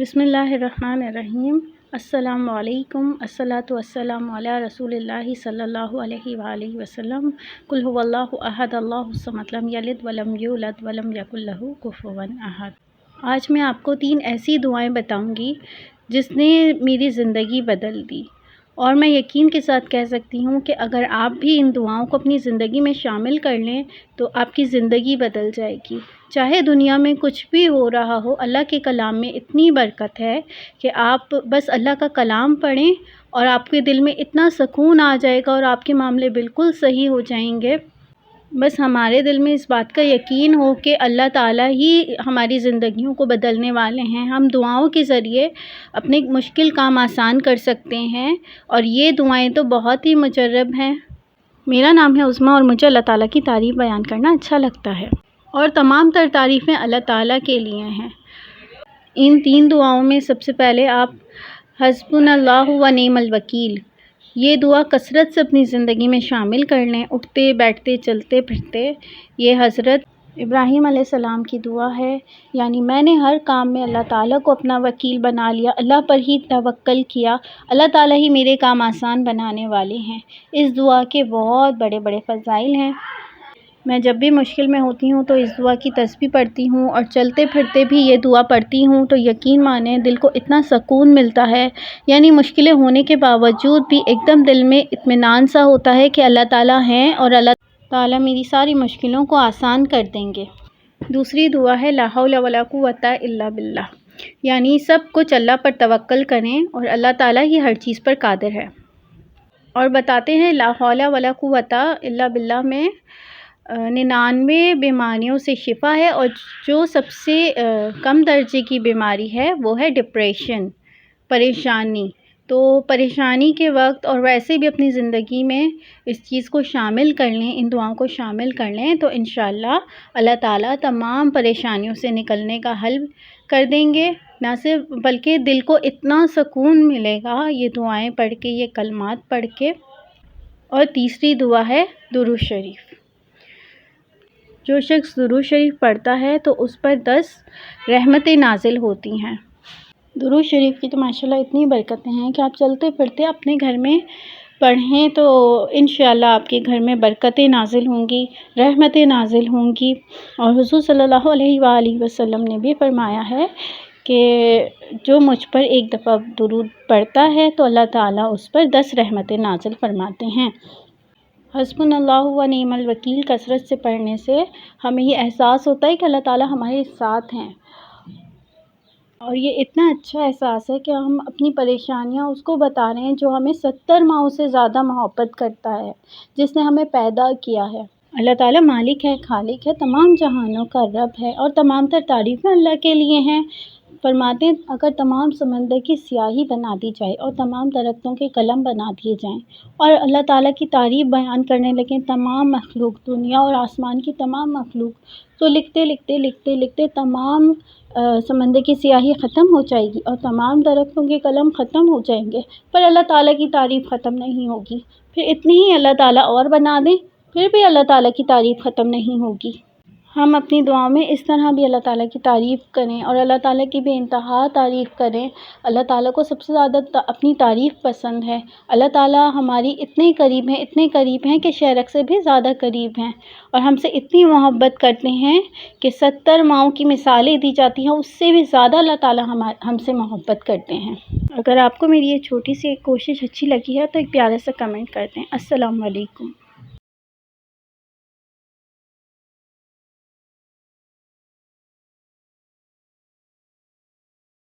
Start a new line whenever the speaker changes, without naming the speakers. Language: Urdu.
بسم اللہ الرحمن الرحیم۔ السلام علیکم، الصلاۃ والسلام علی رسول اللہ صلی اللہ علیہ وآلہ وسلم۔ قل هو اللہ احد اللہ الصمد لم یلد ولم یولد ولم یکن لہ کفوا احد۔ آج میں آپ کو 3 ایسی دعائیں بتاؤں گی جس نے میری زندگی بدل دی، اور میں یقین کے ساتھ کہہ سکتی ہوں کہ اگر آپ بھی ان دعاؤں کو اپنی زندگی میں شامل کر لیں تو آپ کی زندگی بدل جائے گی۔ چاہے دنیا میں کچھ بھی ہو رہا ہو، اللہ کے کلام میں اتنی برکت ہے کہ آپ بس اللہ کا کلام پڑھیں اور آپ کے دل میں اتنا سکون آ جائے گا اور آپ کے معاملے بالکل صحیح ہو جائیں گے۔ بس ہمارے دل میں اس بات کا یقین ہو کہ اللہ تعالیٰ ہی ہماری زندگیوں کو بدلنے والے ہیں۔ ہم دعاؤں کے ذریعے اپنے مشکل کام آسان کر سکتے ہیں، اور یہ دعائیں تو بہت ہی مجرب ہیں۔ میرا نام ہے عظمیٰ اور مجھے اللہ تعالیٰ کی تعریف بیان کرنا اچھا لگتا ہے، اور تمام تر تعریفیں اللہ تعالیٰ کے لیے ہیں۔ ان 3 دعاؤں میں سب سے پہلے آپ حسبنا اللہ و نعم الوکیل، یہ دعا کثرت سے اپنی زندگی میں شامل کر لیں، اٹھتے بیٹھتے چلتے پھرتے۔ یہ حضرت ابراہیم علیہ السلام کی دعا ہے، یعنی میں نے ہر کام میں اللہ تعالیٰ کو اپنا وکیل بنا لیا، اللہ پر ہی توکل کیا، اللہ تعالیٰ ہی میرے کام آسان بنانے والے ہیں۔ اس دعا کے بہت بڑے بڑے فضائل ہیں۔ میں جب بھی مشکل میں ہوتی ہوں تو اس دعا کی تسبیح پڑھتی ہوں، اور چلتے پھرتے بھی یہ دعا پڑھتی ہوں تو یقین مانیں دل کو اتنا سکون ملتا ہے، یعنی مشکلیں ہونے کے باوجود بھی ایک دم دل میں اطمینان سا ہوتا ہے کہ اللہ تعالیٰ ہیں اور اللہ تعالیٰ میری ساری مشکلوں کو آسان کر دیں گے۔ دوسری دعا ہے لا حول ولا قوۃ الا باللہ، یعنی سب کچھ اللہ پر توکل کریں اور اللہ تعالیٰ ہی ہر چیز پر قادر ہے۔ اور بتاتے ہیں لا حول ولا قوۃ الا باللہ میں 99 بیماریوں سے شفا ہے، اور جو سب سے کم درجے کی بیماری ہے وہ ہے ڈپریشن، پریشانی۔ تو پریشانی کے وقت اور ویسے بھی اپنی زندگی میں اس چیز کو شامل کر لیں، ان دعاؤں کو شامل کر لیں تو انشاءاللہ اللہ تعالیٰ تمام پریشانیوں سے نکلنے کا حل کر دیں گے۔ نہ صرف بلکہ دل کو اتنا سکون ملے گا یہ دعائیں پڑھ کے، یہ کلمات پڑھ کے۔ اور تیسری دعا ہے درود شریف۔ جو شخص درود شریف پڑھتا ہے تو اس پر 10 رحمتیں نازل ہوتی ہیں۔ درود شریف کی تو ماشاءاللہ اتنی برکتیں ہیں کہ آپ چلتے پھرتے اپنے گھر میں پڑھیں تو انشاءاللہ آپ کے گھر میں برکتیں نازل ہوں گی، رحمتیں نازل ہوں گی۔ اور حضور صلی اللہ علیہ وآلہ وسلم نے بھی فرمایا ہے کہ جو مجھ پر ایک دفعہ درود پڑھتا ہے تو اللہ تعالیٰ اس پر 10 رحمتیں نازل فرماتے ہیں۔ حسبنا اللہ و نعم الوکیل کثرت سے پڑھنے سے ہمیں یہ احساس ہوتا ہے کہ اللہ تعالیٰ ہمارے ساتھ ہیں، اور یہ اتنا اچھا احساس ہے کہ ہم اپنی پریشانیاں اس کو بتا رہے ہیں جو ہمیں 70 ماؤں سے زیادہ محبت کرتا ہے، جس نے ہمیں پیدا کیا ہے۔ اللہ تعالیٰ مالک ہے، خالق ہے، تمام جہانوں کا رب ہے، اور تمام تر تعریفیں اللہ کے لیے ہیں۔ فرماتے ہیں اگر تمام سمندر کی سیاہی بنا دی جائے اور تمام درختوں کے قلم بنا دیے جائیں اور اللہ تعالیٰ کی تعریف بیان کرنے لگیں تمام مخلوق، دنیا اور آسمان کی تمام مخلوق، تو لکھتے لکھتے لکھتے لکھتے تمام سمندر کی سیاہی ختم ہو جائے گی اور تمام درختوں کے قلم ختم ہو جائیں گے، پر اللہ تعالیٰ کی تعریف ختم نہیں ہوگی۔ پھر اتنی ہی اللہ تعالیٰ اور بنا دیں، پھر بھی اللہ تعالیٰ کی تعریف ختم نہیں ہوگی۔ ہم اپنی دعاؤں میں اس طرح بھی اللہ تعالیٰ کی تعریف کریں اور اللہ تعالیٰ کی بے انتہا تعریف کریں۔ اللہ تعالیٰ کو سب سے زیادہ اپنی تعریف پسند ہے۔ اللہ تعالیٰ ہماری اتنے قریب ہیں کہ شرک سے بھی زیادہ قریب ہیں، اور ہم سے اتنی محبت کرتے ہیں کہ 70 ماؤں کی مثالیں دی جاتی ہیں، اس سے بھی زیادہ اللہ تعالیٰ ہم سے محبت کرتے ہیں۔ اگر آپ کو میری یہ چھوٹی سی ایک کوشش اچھی لگی ہے تو ایک پیارا سا کمنٹ کر دیں۔ السلام علیکم۔